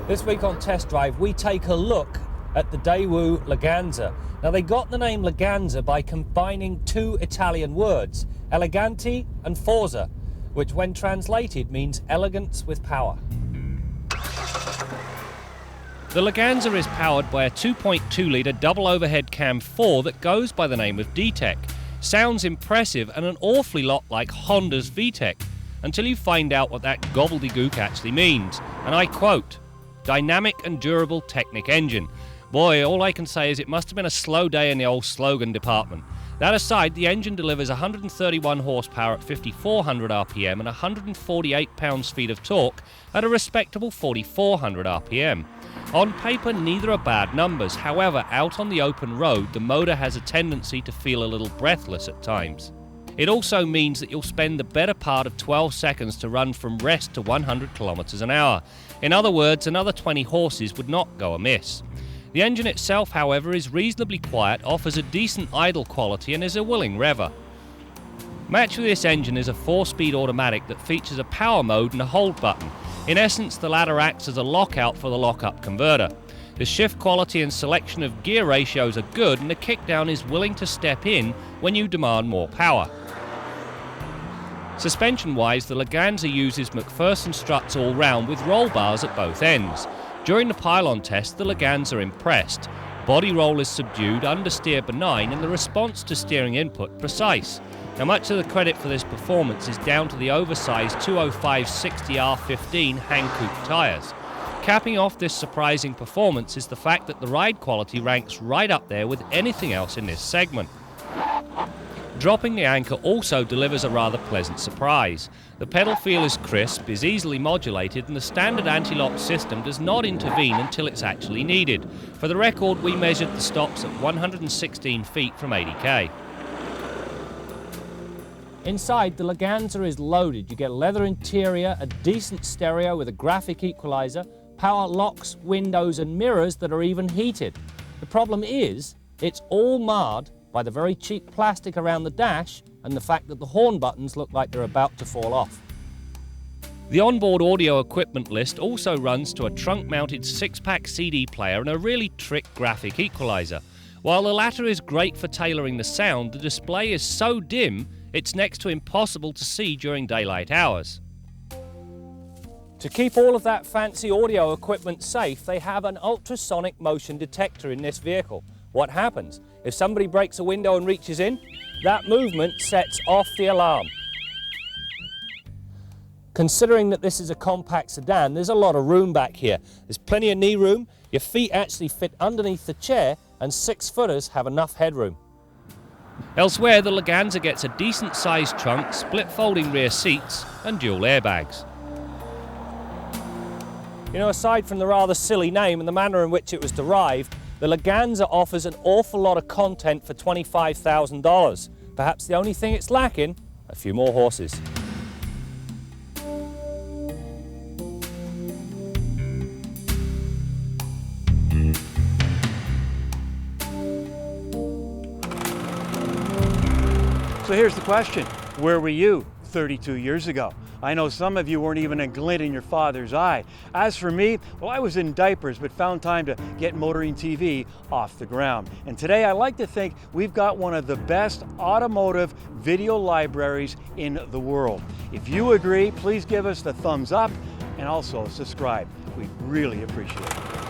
This week on Test Drive, we take a look at the Daewoo Leganza. Now, they got the name Leganza by combining two Italian words, elegante and forza, which when translated means elegance with power. The Leganza is powered by a 2.2-litre double overhead cam 4 that goes by the name of D-Tech. Sounds impressive and an awfully lot like Honda's VTEC, until you find out what that gobbledygook actually means. And I quote, "Dynamic and durable Technic engine." Boy, all I can say is it must have been a slow day in the old slogan department. That aside, the engine delivers 131 horsepower at 5,400 RPM and 148 pounds-feet of torque at a respectable 4,400 RPM. On paper, neither are bad numbers. However, out on the open road, the motor has a tendency to feel a little breathless at times. It also means that you'll spend the better part of 12 seconds to run from rest to 100 kilometers an hour. In other words, another 20 horses would not go amiss. The engine itself, however, is reasonably quiet, offers a decent idle quality and is a willing rever. Matched with this engine is a 4-speed automatic that features a power mode and a hold button. In essence, the latter acts as a lockout for the lockup converter. The shift quality and selection of gear ratios are good, and the kickdown is willing to step in when you demand more power. Suspension-wise, the Leganza uses McPherson struts all round with roll bars at both ends. During the pylon test, the Leganza impressed. Body roll is subdued, understeer benign, and the response to steering input precise. Now, much of the credit for this performance is down to the oversized 205/60R15 Hankook tyres. Capping off this surprising performance is the fact that the ride quality ranks right up there with anything else in this segment. Dropping the anchor also delivers a rather pleasant surprise. The pedal feel is crisp, is easily modulated, and the standard anti-lock system does not intervene until it's actually needed. For the record, we measured the stops at 116 feet from 80k. Inside, the Leganza is loaded. You get a leather interior, a decent stereo with a graphic equalizer, power locks, windows and mirrors that are even heated. The problem is, it's all marred by the very cheap plastic around the dash and the fact that the horn buttons look like they're about to fall off. The onboard audio equipment list also runs to a trunk-mounted 6-pack CD player and a really trick graphic equalizer. While the latter is great for tailoring the sound, the display is so dim it's next to impossible to see during daylight hours. To keep all of that fancy audio equipment safe, they have an ultrasonic motion detector in this vehicle. What happens? If somebody breaks a window and reaches in, that movement sets off the alarm. Considering that this is a compact sedan, there's a lot of room back here. There's plenty of knee room, your feet actually fit underneath the chair, and 6-footers have enough headroom. Elsewhere, the Leganza gets a decent-sized trunk, split-folding rear seats, and dual airbags. You know, aside from the rather silly name and the manner in which it was derived, the Leganza offers an awful lot of content for $25,000. Perhaps the only thing it's lacking, a few more horses. So here's the question, where were you 32 years ago? I know some of you weren't even a glint in your father's eye. As for me, well, I was in diapers, but found time to get Motoring TV off the ground. And today I like to think we've got one of the best automotive video libraries in the world. If you agree, please give us the thumbs up and also subscribe. We'd really appreciate it.